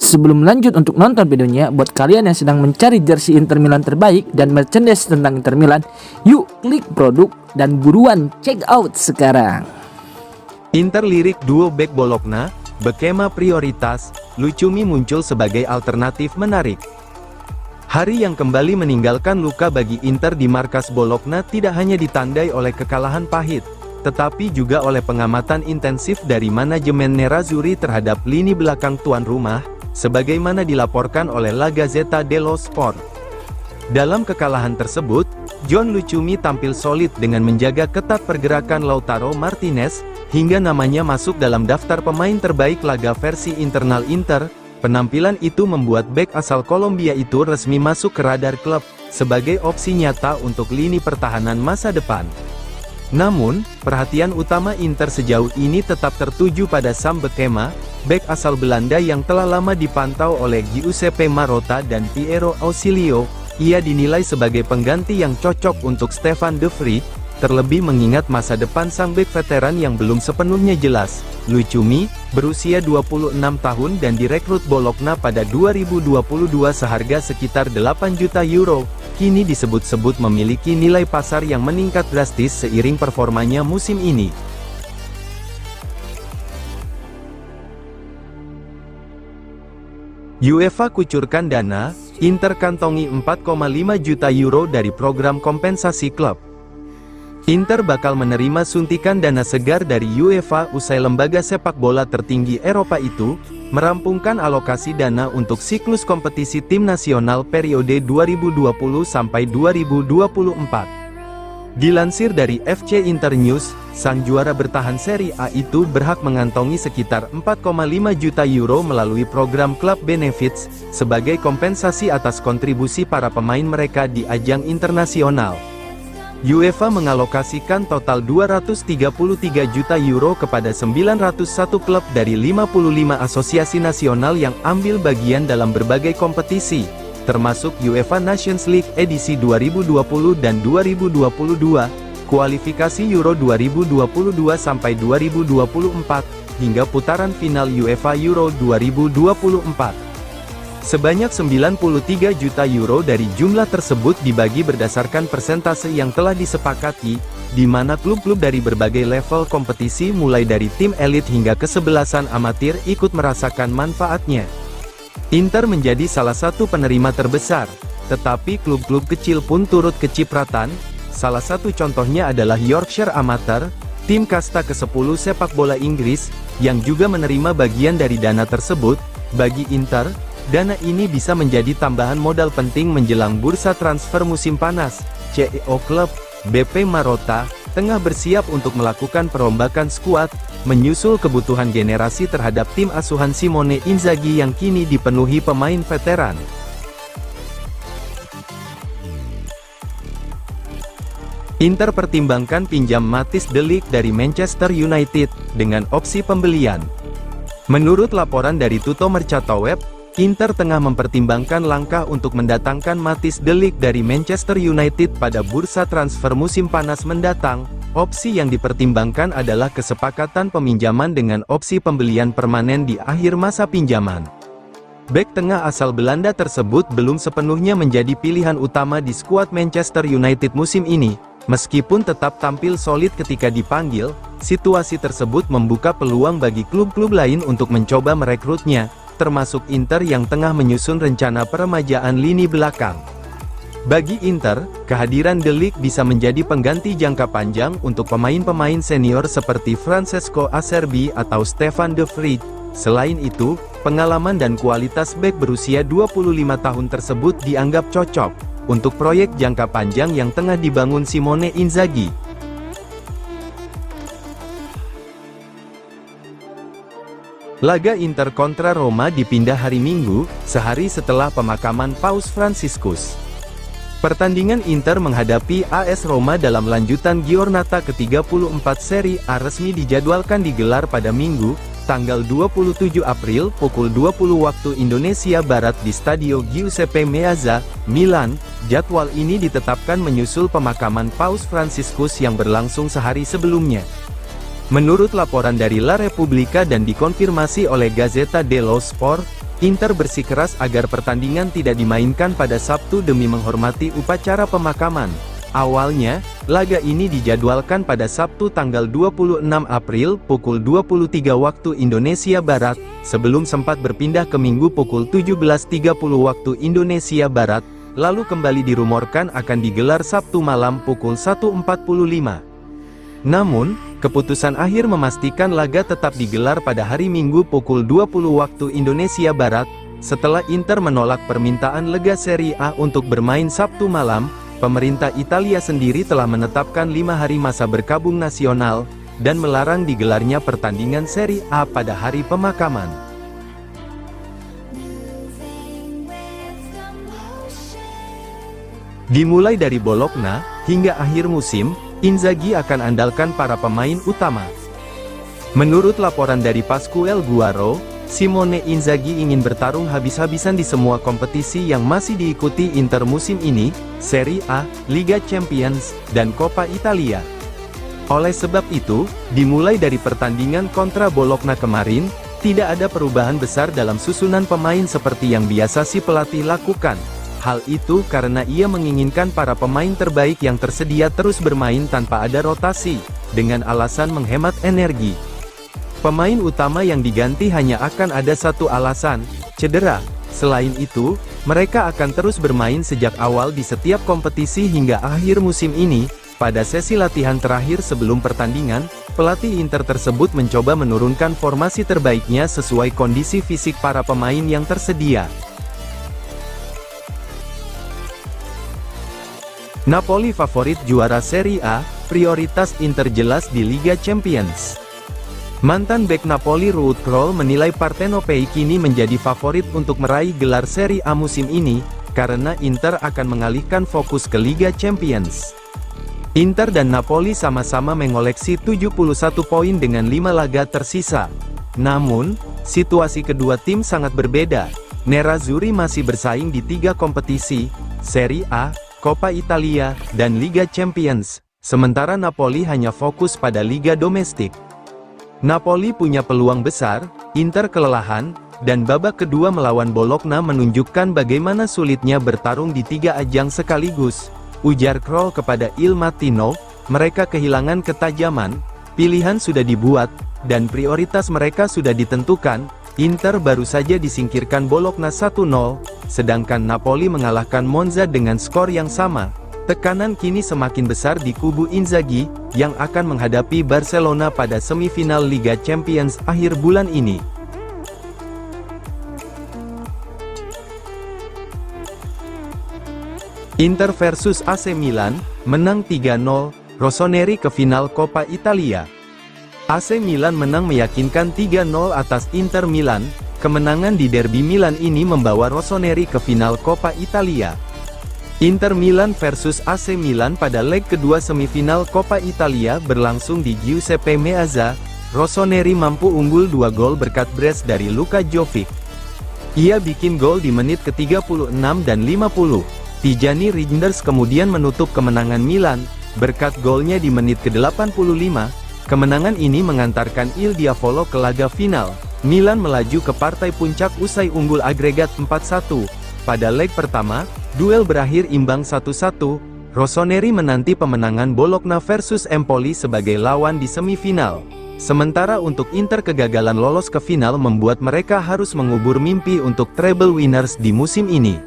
Sebelum lanjut untuk nonton videonya, buat kalian yang sedang mencari jersey Inter Milan terbaik dan merchandise tentang Inter Milan, yuk klik produk dan buruan check out sekarang. Inter lirik duo bek Bologna, Bekema prioritas, Lucumi muncul sebagai alternatif menarik. Hari yang kembali meninggalkan luka bagi Inter di markas Bologna tidak hanya ditandai oleh kekalahan pahit, tetapi juga oleh pengamatan intensif dari manajemen Nerazzurri terhadap lini belakang tuan rumah, sebagaimana dilaporkan oleh La Gazzetta dello Sport. Dalam kekalahan tersebut, John Lucumi tampil solid dengan menjaga ketat pergerakan Lautaro Martinez, hingga namanya masuk dalam daftar pemain terbaik laga versi internal Inter. Penampilan itu membuat bek asal Kolombia itu resmi masuk ke radar klub, sebagai opsi nyata untuk lini pertahanan masa depan. Namun, perhatian utama Inter sejauh ini tetap tertuju pada Sam Bekema, bek asal Belanda yang telah lama dipantau oleh Giuseppe Marotta dan Piero Ausilio. Ia dinilai sebagai pengganti yang cocok untuk Stefan de Vrij, terlebih mengingat masa depan sang bek veteran yang belum sepenuhnya jelas. Lucumi, berusia 26 tahun dan direkrut Bologna pada 2022 seharga sekitar 8 juta euro, kini disebut-sebut memiliki nilai pasar yang meningkat drastis seiring performanya musim ini. UEFA kucurkan dana, Inter kantongi 4,5 juta euro dari program kompensasi klub. Inter bakal menerima suntikan dana segar dari UEFA usai lembaga sepak bola tertinggi Eropa itu merampungkan alokasi dana untuk siklus kompetisi tim nasional periode 2020 sampai 2024. Dilansir dari FC Internews, sang juara bertahan Serie A itu berhak mengantongi sekitar 4,5 juta euro melalui program Club Benefits, sebagai kompensasi atas kontribusi para pemain mereka di ajang internasional. UEFA mengalokasikan total 233 juta euro kepada 901 klub dari 55 asosiasi nasional yang ambil bagian dalam berbagai kompetisi, termasuk UEFA Nations League edisi 2020 dan 2022, kualifikasi Euro 2022 sampai 2024, hingga putaran final UEFA Euro 2024. Sebanyak 93 juta euro dari jumlah tersebut dibagi berdasarkan persentase yang telah disepakati, di mana klub-klub dari berbagai level kompetisi mulai dari tim elit hingga kesebelasan amatir ikut merasakan manfaatnya. Inter menjadi salah satu penerima terbesar, tetapi klub-klub kecil pun turut kecipratan. Salah satu contohnya adalah Yorkshire Amateur, tim kasta ke-10 sepak bola Inggris, yang juga menerima bagian dari dana tersebut. Bagi Inter, dana ini bisa menjadi tambahan modal penting menjelang bursa transfer musim panas. CEO klub, BP Marotta, tengah bersiap untuk melakukan perombakan skuad, menyusul kebutuhan generasi terhadap tim asuhan Simone Inzaghi yang kini dipenuhi pemain veteran. Inter pertimbangkan pinjam Matthijs de Ligt dari Manchester United, dengan opsi pembelian. Menurut laporan dari Tutto Mercato Web, Inter tengah mempertimbangkan langkah untuk mendatangkan Matthijs de Ligt dari Manchester United pada bursa transfer musim panas mendatang. Opsi yang dipertimbangkan adalah kesepakatan peminjaman dengan opsi pembelian permanen di akhir masa pinjaman. Bek tengah asal Belanda tersebut belum sepenuhnya menjadi pilihan utama di skuad Manchester United musim ini. Meskipun tetap tampil solid ketika dipanggil, situasi tersebut membuka peluang bagi klub-klub lain untuk mencoba merekrutnya, termasuk Inter yang tengah menyusun rencana peremajaan lini belakang. Bagi Inter, kehadiran De Ligt bisa menjadi pengganti jangka panjang untuk pemain-pemain senior seperti Francesco Acerbi atau Stefan de Vrij. Selain itu, pengalaman dan kualitas bek berusia 25 tahun tersebut dianggap cocok untuk proyek jangka panjang yang tengah dibangun Simone Inzaghi. Laga Inter kontra Roma dipindah hari Minggu, sehari setelah pemakaman Paus Fransiskus. Pertandingan Inter menghadapi AS Roma dalam lanjutan Giornata ke-34 Serie A resmi dijadwalkan digelar pada Minggu, tanggal 27 April pukul 20 waktu Indonesia Barat di Stadio Giuseppe Meazza, Milan. Jadwal ini ditetapkan menyusul pemakaman Paus Fransiskus yang berlangsung sehari sebelumnya. Menurut laporan dari La Repubblica dan dikonfirmasi oleh Gazzetta dello Sport, Inter bersikeras agar pertandingan tidak dimainkan pada Sabtu demi menghormati upacara pemakaman. Awalnya, laga ini dijadwalkan pada Sabtu tanggal 26 April pukul 23 waktu Indonesia Barat, sebelum sempat berpindah ke Minggu pukul 17.30 waktu Indonesia Barat, lalu kembali dirumorkan akan digelar Sabtu malam pukul 1.45. Namun, keputusan akhir memastikan laga tetap digelar pada hari Minggu pukul 20 waktu Indonesia Barat, setelah Inter menolak permintaan Lega Serie A untuk bermain Sabtu malam. Pemerintah Italia sendiri telah menetapkan 5 hari masa berkabung nasional, dan melarang digelarnya pertandingan Serie A pada hari pemakaman. Dimulai dari Bologna, hingga akhir musim, Inzaghi akan andalkan para pemain utama. Menurut laporan dari Pasquale Guaro, Simone Inzaghi ingin bertarung habis-habisan di semua kompetisi yang masih diikuti Inter musim ini, Serie A, Liga Champions, dan Coppa Italia. Oleh sebab itu, dimulai dari pertandingan kontra Bologna kemarin, tidak ada perubahan besar dalam susunan pemain seperti yang biasa si pelatih lakukan. Hal itu karena ia menginginkan para pemain terbaik yang tersedia terus bermain tanpa ada rotasi, dengan alasan menghemat energi. Pemain utama yang diganti hanya akan ada satu alasan, cedera. Selain itu, mereka akan terus bermain sejak awal di setiap kompetisi hingga akhir musim ini. Pada sesi latihan terakhir sebelum pertandingan, pelatih Inter tersebut mencoba menurunkan formasi terbaiknya sesuai kondisi fisik para pemain yang tersedia. Napoli favorit juara Serie A, prioritas Inter jelas di Liga Champions. Mantan bek Napoli Ruud Krol menilai Partenopei kini menjadi favorit untuk meraih gelar Serie A musim ini, karena Inter akan mengalihkan fokus ke Liga Champions. Inter dan Napoli sama-sama mengoleksi 71 poin dengan 5 laga tersisa. Namun, situasi kedua tim sangat berbeda. Nerazzurri masih bersaing di 3 kompetisi, Serie A, Coppa Italia, dan Liga Champions, sementara Napoli hanya fokus pada liga domestik. Napoli punya peluang besar, Inter kelelahan, dan babak kedua melawan Bologna menunjukkan bagaimana sulitnya bertarung di 3 ajang sekaligus. Ujar Krol kepada Il Mattino, mereka kehilangan ketajaman, pilihan sudah dibuat, dan prioritas mereka sudah ditentukan. Inter baru saja disingkirkan Bologna 1-0, sedangkan Napoli mengalahkan Monza dengan skor yang sama. Tekanan kini semakin besar di kubu Inzaghi, yang akan menghadapi Barcelona pada semifinal Liga Champions akhir bulan ini. Inter versus AC Milan, menang 3-0, Rossoneri ke final Coppa Italia. AC Milan menang meyakinkan 3-0 atas Inter Milan. Kemenangan di derby Milan ini membawa Rossoneri ke final Coppa Italia. Inter Milan versus AC Milan pada leg kedua semifinal Coppa Italia berlangsung di Giuseppe Meazza. Rossoneri mampu unggul 2 gol berkat brace dari Luka Jovic. Ia bikin gol di menit ke-36 dan 50. Tijani Reijnders kemudian menutup kemenangan Milan, berkat golnya di menit ke-85. Kemenangan ini mengantarkan Il Diavolo ke laga final. Milan melaju ke partai puncak usai unggul agregat 4-1. Pada leg pertama, duel berakhir imbang 1-1, Rossoneri menanti pemenangan Bologna versus Empoli sebagai lawan di semifinal. Sementara untuk Inter kegagalan lolos ke final membuat mereka harus mengubur mimpi untuk treble winners di musim ini.